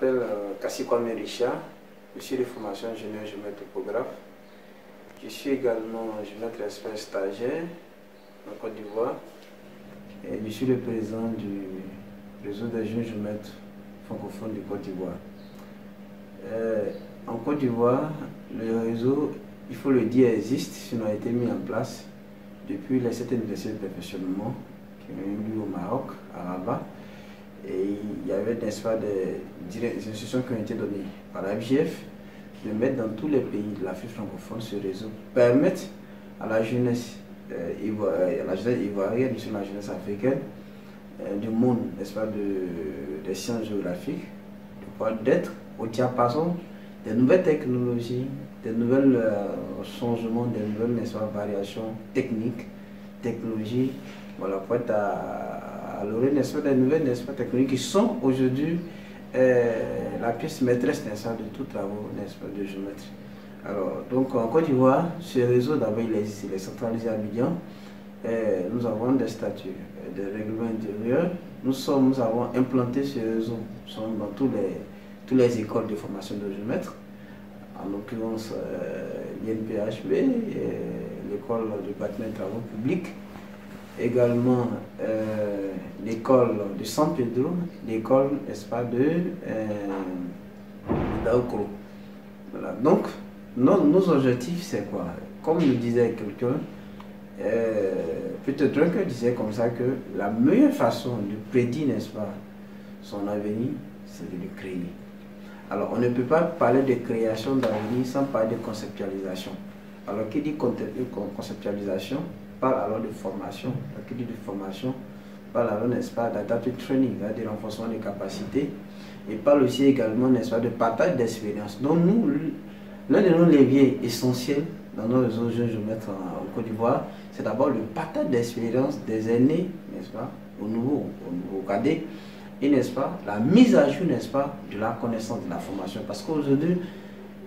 Je m'appelle Kassi Kwame Richard, je suis de formation ingénieur géomètre topographe. Je suis également géomètre expert stagiaire en Côte d'Ivoire et je suis le président du réseau des jeunes géomètres francophones de Côte d'Ivoire. En Côte d'Ivoire, le réseau, il faut le dire, existe, il a été mis en place depuis les 7 universités de perfectionnement qui ont eu lieu au Maroc, à Rabat. Et il y avait, n'est-ce pas, des instructions qui ont été données par la FGF de mettre dans tous les pays de l'Afrique francophone ce réseau, permettre à la jeunesse ivoirienne, sur la jeunesse africaine, du monde, n'est-ce pas, des sciences géographiques, de pouvoir d'être au diapason des nouvelles technologies, des nouvelles changements, des nouvelles, n'est-ce pas, variations techniques, technologies, voilà, pour être à l'orée, n'est-ce pas, des nouvelles, n'est-ce pas, technologies qui sont aujourd'hui la pièce maîtresse, n'est-ce pas, de tous travaux, n'est-ce pas, de géométrie. Alors, donc en Côte d'Ivoire, ce réseau d'abord il est centralisé à Abidjan. Nous avons des statuts, des règlements intérieurs. Nous avons implanté ce réseau dans toutes les écoles de formation de géomètres, en l'occurrence l'INPHB, l'école du bâtiment et travaux publics, également l'école de San Pedro, l'école, n'est-ce pas, de Daoukro. Voilà. Donc, nos objectifs, c'est quoi? Comme le disait quelqu'un, peut-être quelqu'un disait comme ça que la meilleure façon de prédire, n'est-ce pas, son avenir, c'est de le créer. Alors, on ne peut pas parler de création d'avenir sans parler de conceptualisation. Alors, qui dit conceptualisation parle alors de formation. Qui dit de formation parle alors, n'est-ce pas, d'adaptive training, de renforcement des capacités, et parle aussi également, n'est-ce pas, de partage d'expérience. Donc, nous, l'un de nos leviers essentiels dans nos réseaux jeunes géomètres en Côte d'Ivoire, c'est d'abord le partage d'expérience des aînés, n'est-ce pas, au nouveau cadet, et n'est-ce pas, la mise à jour, n'est-ce pas, de la connaissance de la formation. Parce qu'aujourd'hui,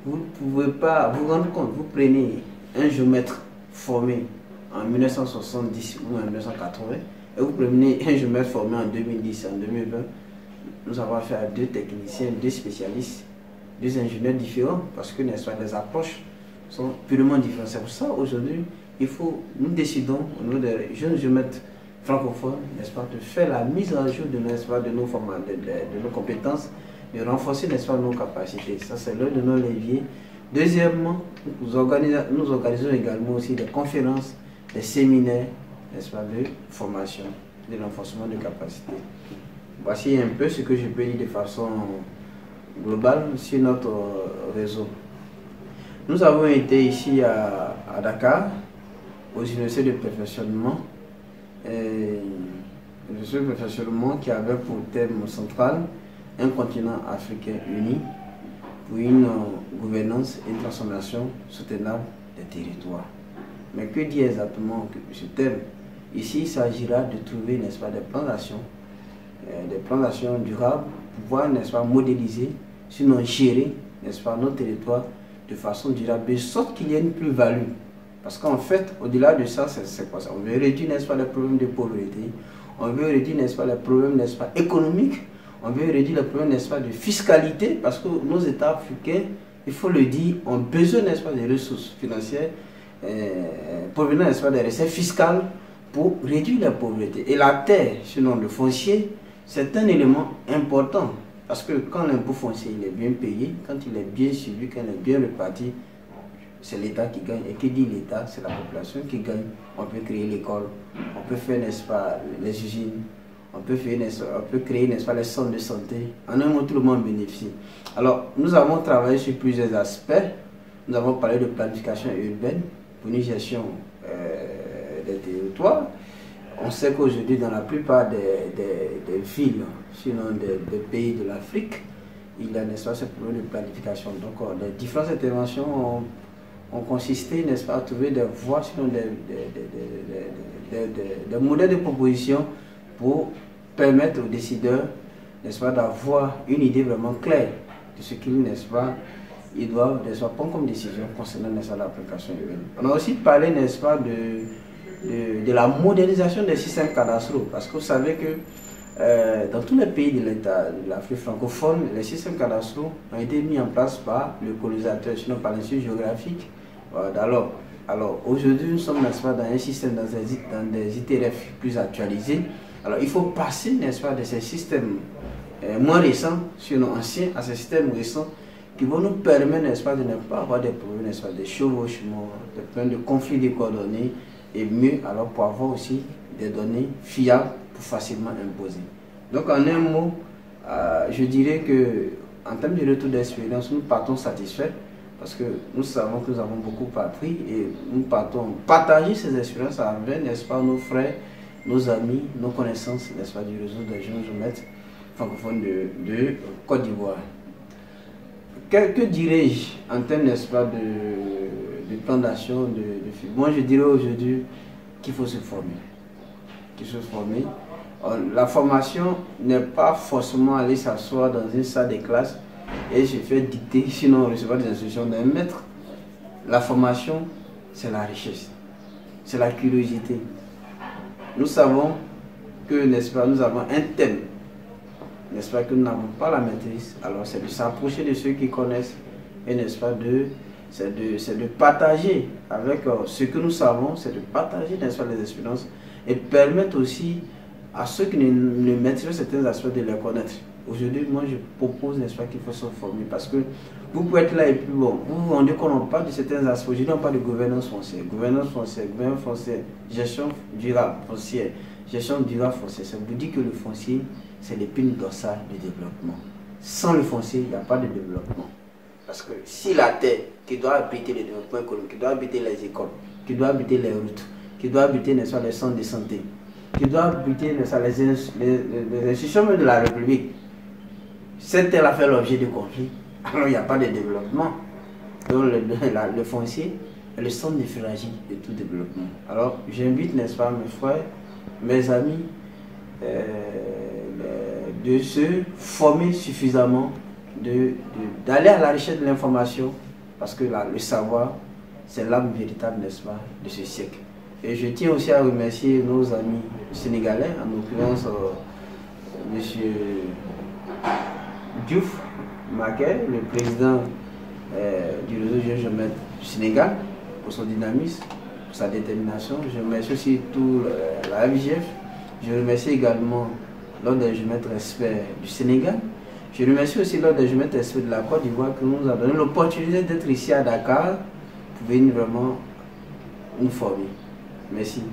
vous ne pouvez pas vous rendre compte, vous prenez un géomètre formé en 1970 ou en 1980, et vous prenez un géomètre formé en 2010 et en 2020, nous avons affaire à deux techniciens, deux spécialistes, deux ingénieurs différents, parce que, n'est-ce pas, les approches sont purement différentes. C'est pour ça aujourd'hui, nous décidons au niveau des jeunes géomètres francophones, n'est-ce pas, de faire la mise à jour de, n'est-ce pas, de nos compétences, de renforcer, n'est-ce pas, nos capacités. Ça, c'est l'un de nos leviers. Deuxièmement, nous organisons également aussi des conférences, des séminaires, n'est-ce pas, de formation, de renforcement de capacités. Voici un peu ce que je peux dire de façon globale sur notre réseau. Nous avons été ici à Dakar, aux universités de perfectionnement, université de perfectionnement qui avait pour thème central un continent africain uni pour une gouvernance et une transformation soutenable des territoires. Mais que dit exactement ce thème? Ici, il s'agira de trouver, n'est-ce pas, des plans d'action durables pour pouvoir, n'est-ce pas, modéliser, sinon gérer, n'est-ce pas, nos territoires de façon durable, de sorte qu'il y ait une plus-value. Parce qu'en fait, au-delà de ça, c'est quoi ça? On veut réduire, n'est-ce pas, les problèmes de pauvreté, on veut réduire, n'est-ce pas, les problèmes, n'est-ce pas, économiques, on veut réduire les problèmes, n'est-ce pas, de fiscalité, parce que nos États africains, il faut le dire, ont besoin, n'est-ce pas, des ressources financières provenant, n'est-ce pas, des recettes fiscales pour réduire la pauvreté. Et la terre, sinon le foncier, c'est un élément important. Parce que quand l'impôt foncier il est bien payé, quand il est bien suivi, quand il est bien réparti, c'est l'État qui gagne. Et qui dit l'État, c'est la population qui gagne. On peut créer l'école, on peut faire, n'est-ce pas, les usines, on peut créer, n'est-ce pas, les centres de santé. En un mot, tout le monde bénéficie. Alors, nous avons travaillé sur plusieurs aspects. Nous avons parlé de planification urbaine pour une gestion des territoires. On sait qu'aujourd'hui, dans la plupart des villes, sinon des pays de l'Afrique, il y a, n'est-ce pas, ce problème de planification. Donc, les différentes interventions ont consisté, n'est-ce pas, à trouver des voies, sinon des modèles de proposition pour permettre aux décideurs, n'est-ce pas, d'avoir une idée vraiment claire de ce qu'ils, n'est-ce pas, ils doivent, n'est-ce pas, prendre comme décision concernant, n'est-ce pas, l'application urbaine. On a aussi parlé, n'est-ce pas, de la modélisation des systèmes cadastraux, parce que vous savez que dans tous les pays de l'Afrique francophone, les systèmes cadastraux ont été mis en place par le colonisateur, sinon par l'Institut géographique. Alors aujourd'hui, nous sommes, n'est-ce pas, dans un système, dans des ITRF plus actualisés. Alors il faut passer, n'est-ce pas, de ces systèmes moins récents, sinon anciens, à ces systèmes récents qui vont nous permettre, n'est-ce pas, de ne pas avoir des problèmes, n'est-ce pas, de chevauchements, de conflits de coordonnées, et mieux, alors pour avoir aussi des données fiables pour facilement imposer. Donc en un mot, je dirais que en termes de retour d'expérience, nous partons satisfaits parce que nous savons que nous avons beaucoup appris et nous partons partager ces expériences avec, n'est-ce pas, nos frères, nos amis, nos connaissances, n'est-ce pas, du réseau des jeunes géomètres francophones de Côte d'Ivoire. Que dirais-je en termes, n'est-ce pas, de plan d'action, moi je dirais aujourd'hui qu'il faut se former. La formation n'est pas forcément aller s'asseoir dans une salle de classe et se faire dicter, sinon recevoir des instructions d'un maître. La formation, c'est la richesse, c'est la curiosité. Nous savons que, n'est-ce pas, nous avons un thème, n'est-ce pas, que nous n'avons pas la maîtrise. Alors c'est de s'approcher de ceux qui connaissent et, n'est-ce pas, c'est de partager avec ce que nous savons, c'est de partager, n'est-ce pas, les expériences et permettre aussi à ceux qui ne maîtrisent pas certains aspects de les connaître. Aujourd'hui, moi je propose, n'est-ce pas, qu'il faut se former parce que vous pouvez être là et puis bon, vous vous rendez compte, on parle de certains aspects. Aujourd'hui, on parle de gouvernance foncière, gestion durable foncière, gestion durable foncière. Ça vous dit que le foncier, c'est l'épine dorsale du développement. Sans le foncier, il n'y a pas de développement. Parce que si la terre qui doit habiter le développement économique, qui doit habiter les écoles, qui doit habiter les routes, qui doit habiter, n'est-ce pas, les centres de santé, qui doit habiter, n'est-ce pas, les institutions de la République, cette terre a fait l'objet de conflits, alors il n'y a pas de développement. Donc le foncier est le centre névralgique de tout développement. Alors j'invite, n'est-ce pas, mes frères, mes amis, de se former suffisamment, d'aller à la recherche de l'information, parce que le savoir, c'est l'âme véritable, n'est-ce pas, de ce siècle. Et je tiens aussi à remercier nos amis sénégalais, en l'occurrence M. Diouf Maké, le président du réseau Jeunes Géomètres du Sénégal, pour son dynamisme, pour sa détermination. Je remercie aussi tout la FGF. Je remercie également l'Ordre des géomètres experts du Sénégal. Je remercie aussi l'Ordre des géomètres experts de la Côte d'Ivoire qui nous a donné l'opportunité d'être ici à Dakar pour venir vraiment nous former. Merci.